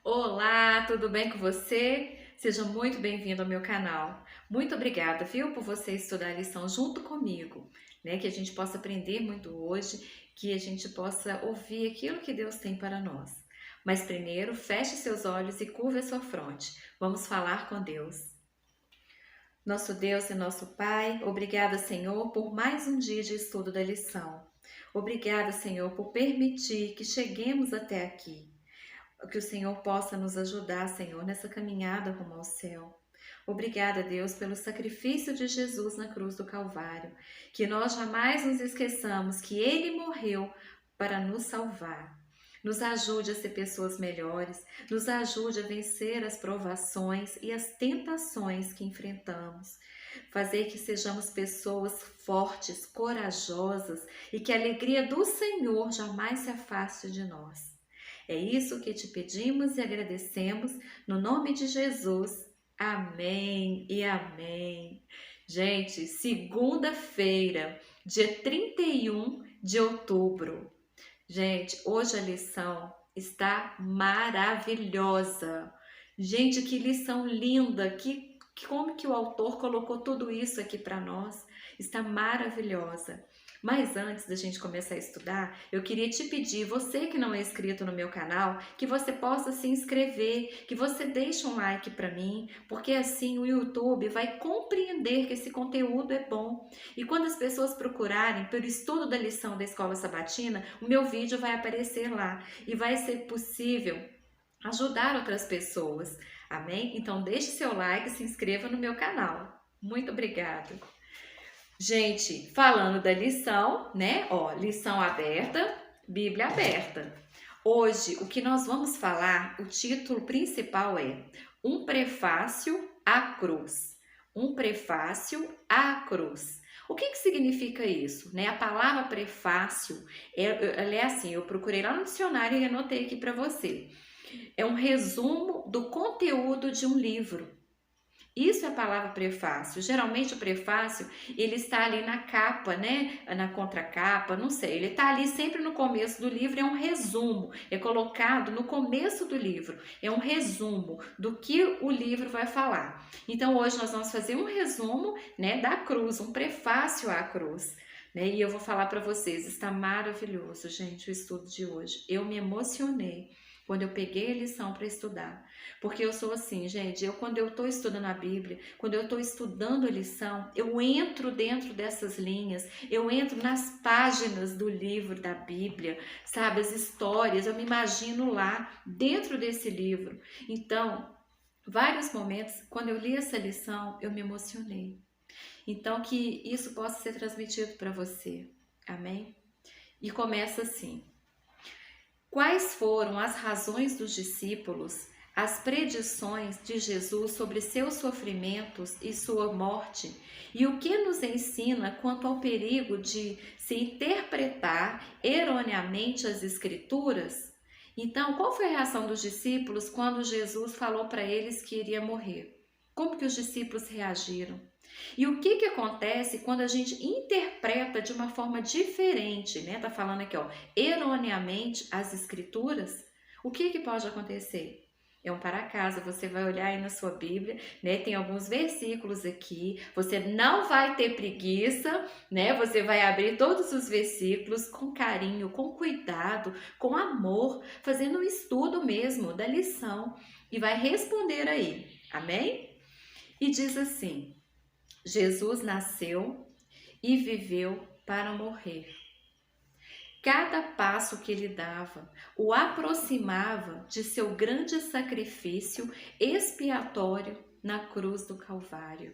Olá, tudo bem com você? Seja muito bem-vindo ao meu canal. Muito obrigada, viu, por você estudar a lição junto comigo, né? Que a gente possa aprender muito hoje, que a gente possa ouvir aquilo que Deus tem para nós. Mas primeiro, feche seus olhos e curva a sua fronte. Vamos falar com Deus. Nosso Deus e nosso Pai, obrigada, Senhor, por mais um dia de estudo da lição. Obrigada, Senhor, por permitir que cheguemos até aqui. Que o Senhor possa nos ajudar, Senhor, nessa caminhada rumo ao céu. Obrigada, Deus, pelo sacrifício de Jesus na cruz do Calvário. Que nós jamais nos esqueçamos que Ele morreu para nos salvar. Nos ajude a ser pessoas melhores, nos ajude a vencer as provações e as tentações que enfrentamos. Fazer que sejamos pessoas fortes, corajosas e que a alegria do Senhor jamais se afaste de nós. É isso que te pedimos e agradecemos, no nome de Jesus. Amém e amém. Gente, segunda-feira, dia 31 de outubro. Gente, hoje a lição está maravilhosa. Gente, que lição linda, como que o autor colocou tudo isso aqui para nós. Está maravilhosa. Mas antes da gente começar a estudar, eu queria te pedir, você que não é inscrito no meu canal, que você possa se inscrever, que você deixe um like para mim, porque assim o YouTube vai compreender que esse conteúdo é bom. E quando as pessoas procurarem pelo estudo da lição da Escola Sabatina, o meu vídeo vai aparecer lá e vai ser possível ajudar outras pessoas. Amém? Então deixe seu like e se inscreva no meu canal. Muito obrigada. Gente, falando da lição, né? Ó, lição aberta, Bíblia aberta. Hoje, o que nós vamos falar, o título principal é Um Prefácio à Cruz. Um Prefácio à Cruz. O que significa isso? Né? A palavra prefácio, ela é assim, eu procurei lá no dicionário e anotei aqui para você. É um resumo do conteúdo de um livro. Isso é a palavra prefácio. Geralmente o prefácio, ele está ali na capa, né? Na contracapa, não sei. Ele está ali sempre no começo do livro, é um resumo. É colocado no começo do livro. É um resumo do que o livro vai falar. Então hoje nós vamos fazer um resumo, né, da cruz, um prefácio à cruz. Né? E eu vou falar para vocês, está maravilhoso, gente, o estudo de hoje. Eu me emocionei quando eu peguei a lição para estudar. Porque eu sou assim, gente, quando eu estou estudando a Bíblia, quando eu estou estudando a lição, eu entro dentro dessas linhas, eu entro nas páginas do livro da Bíblia, sabe, as histórias, eu me imagino lá, dentro desse livro. Então, vários momentos, quando eu li essa lição, eu me emocionei. Então, que isso possa ser transmitido para você, amém? E começa assim. Quais foram as razões dos discípulos, as predições de Jesus sobre seus sofrimentos e sua morte, e o que nos ensina quanto ao perigo de se interpretar erroneamente as Escrituras? Então, qual foi a reação dos discípulos quando Jesus falou para eles que iria morrer? Como que os discípulos reagiram? E o que acontece quando a gente interpreta de uma forma diferente, né? Tá falando aqui, ó, erroneamente as escrituras? O que pode acontecer? É um para casa, você vai olhar aí na sua Bíblia, né? Tem alguns versículos aqui. Você não vai ter preguiça, né? Você vai abrir todos os versículos com carinho, com cuidado, com amor, fazendo um estudo mesmo da lição e vai responder aí. Amém? E diz assim: Jesus nasceu e viveu para morrer. Cada passo que ele dava o aproximava de seu grande sacrifício expiatório na cruz do Calvário.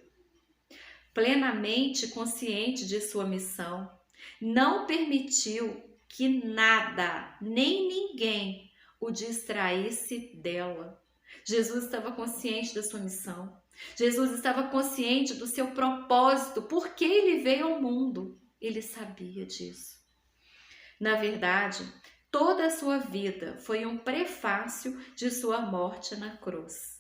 Plenamente consciente de sua missão, não permitiu que nada, nem ninguém, o distraísse dela. Jesus estava consciente da sua missão. Jesus estava consciente do seu propósito, por que ele veio ao mundo. Ele sabia disso. Na verdade, toda a sua vida foi um prefácio de sua morte na cruz.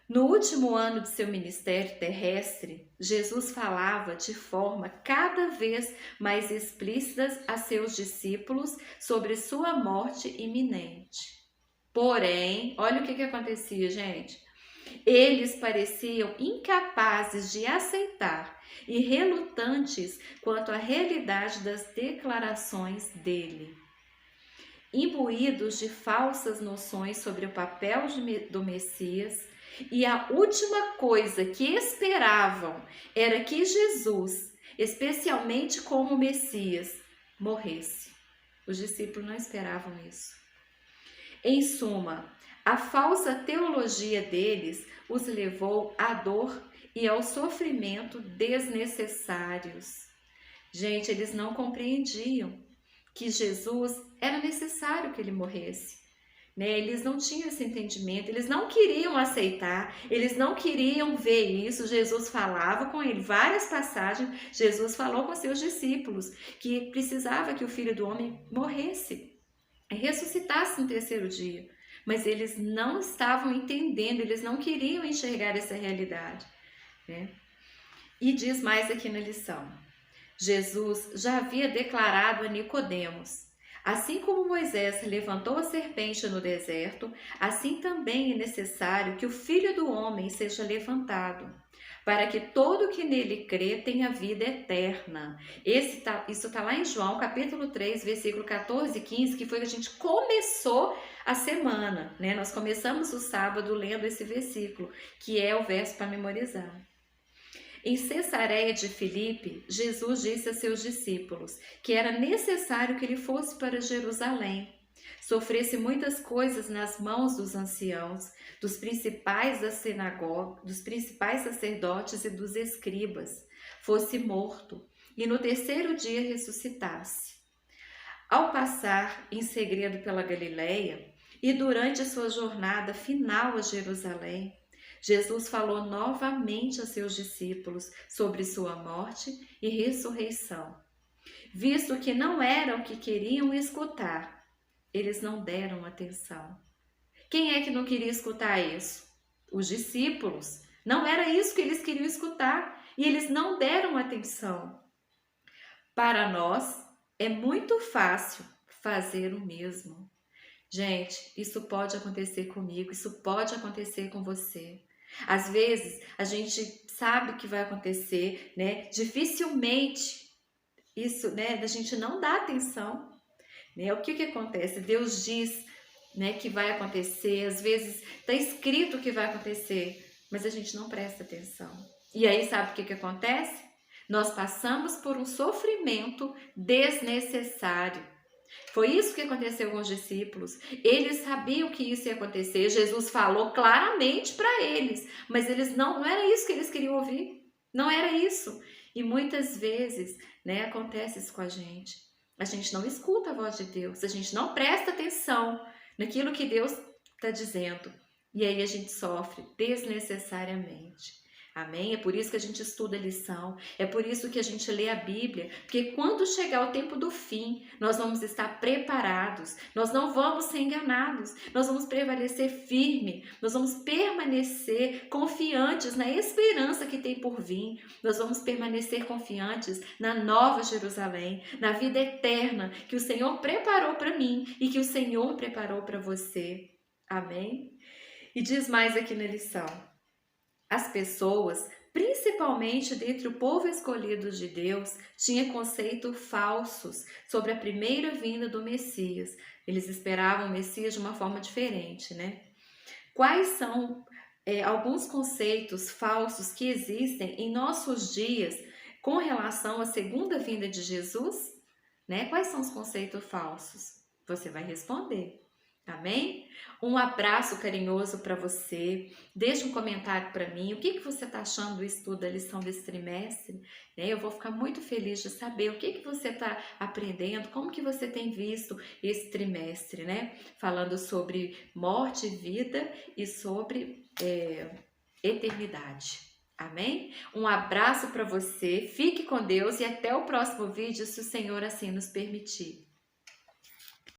No último ano de seu ministério terrestre, Jesus falava de forma cada vez mais explícita a seus discípulos sobre sua morte iminente. Porém, olha o que acontecia, gente. Eles pareciam incapazes de aceitar e relutantes quanto à realidade das declarações dele. Imbuídos de falsas noções sobre o papel do Messias, e a última coisa que esperavam era que Jesus, especialmente como Messias, morresse. Os discípulos não esperavam isso. Em suma, a falsa teologia deles os levou à dor e ao sofrimento desnecessários. Gente, eles não compreendiam que Jesus era necessário que ele morresse. Eles não tinham esse entendimento, eles não queriam aceitar, eles não queriam ver isso. Jesus falava com ele, várias passagens, Jesus falou com seus discípulos que precisava que o Filho do Homem morresse, ressuscitasse no terceiro dia. Mas eles não estavam entendendo, eles não queriam enxergar essa realidade. E diz mais aqui na lição. Jesus já havia declarado a Nicodemos: assim como Moisés levantou a serpente no deserto, assim também é necessário que o Filho do Homem seja levantado, para que todo que nele crê tenha vida eterna. Isso está lá em João, capítulo 3, versículo 14 e 15, que foi que a gente começou a semana, Nós começamos o sábado lendo esse versículo, que é o verso para memorizar. Em Cesareia de Filipe, Jesus disse a seus discípulos que era necessário que ele fosse para Jerusalém, sofresse muitas coisas nas mãos dos anciãos, dos principais da sinagoga, dos principais sacerdotes e dos escribas, fosse morto e no terceiro dia ressuscitasse. Ao passar em segredo pela Galileia e durante a sua jornada final a Jerusalém, Jesus falou novamente a seus discípulos sobre sua morte e ressurreição. Visto que não era o que queriam escutar, eles não deram atenção. Quem é que não queria escutar isso? Os discípulos. Não era isso que eles queriam escutar e eles não deram atenção. Para nós, é muito fácil fazer o mesmo. Gente, isso pode acontecer comigo, isso pode acontecer com você. Às vezes, a gente sabe o que vai acontecer, Dificilmente isso, a gente não dá atenção, O que acontece? Deus diz, que vai acontecer, às vezes está escrito que vai acontecer, mas a gente não presta atenção. E aí, sabe o que acontece? Nós passamos por um sofrimento desnecessário. Foi isso que aconteceu com os discípulos. Eles sabiam que isso ia acontecer. Jesus falou claramente para eles, mas eles não era isso que eles queriam ouvir. Não era isso. E muitas vezes, acontece isso com a gente. A gente não escuta a voz de Deus, a gente não presta atenção naquilo que Deus está dizendo. E aí a gente sofre desnecessariamente. Amém? É por isso que a gente estuda a lição, é por isso que a gente lê a Bíblia, porque quando chegar o tempo do fim, nós vamos estar preparados, nós não vamos ser enganados, nós vamos prevalecer firme, nós vamos permanecer confiantes na esperança que tem por vir, nós vamos permanecer confiantes na nova Jerusalém, na vida eterna que o Senhor preparou para mim e que o Senhor preparou para você. Amém? E diz mais aqui na lição. As pessoas, principalmente dentre o povo escolhido de Deus, tinham conceitos falsos sobre a primeira vinda do Messias. Eles esperavam o Messias de uma forma diferente, Quais são alguns conceitos falsos que existem em nossos dias com relação à segunda vinda de Jesus? Quais são os conceitos falsos? Você vai responder. Amém? Um abraço carinhoso para você. Deixa um comentário para mim. O que você está achando do estudo da lição desse trimestre? Eu vou ficar muito feliz de saber o que você está aprendendo, como que você tem visto esse trimestre, Falando sobre morte, vida e sobre eternidade. Amém? Um abraço para você. Fique com Deus e até o próximo vídeo, se o Senhor assim nos permitir.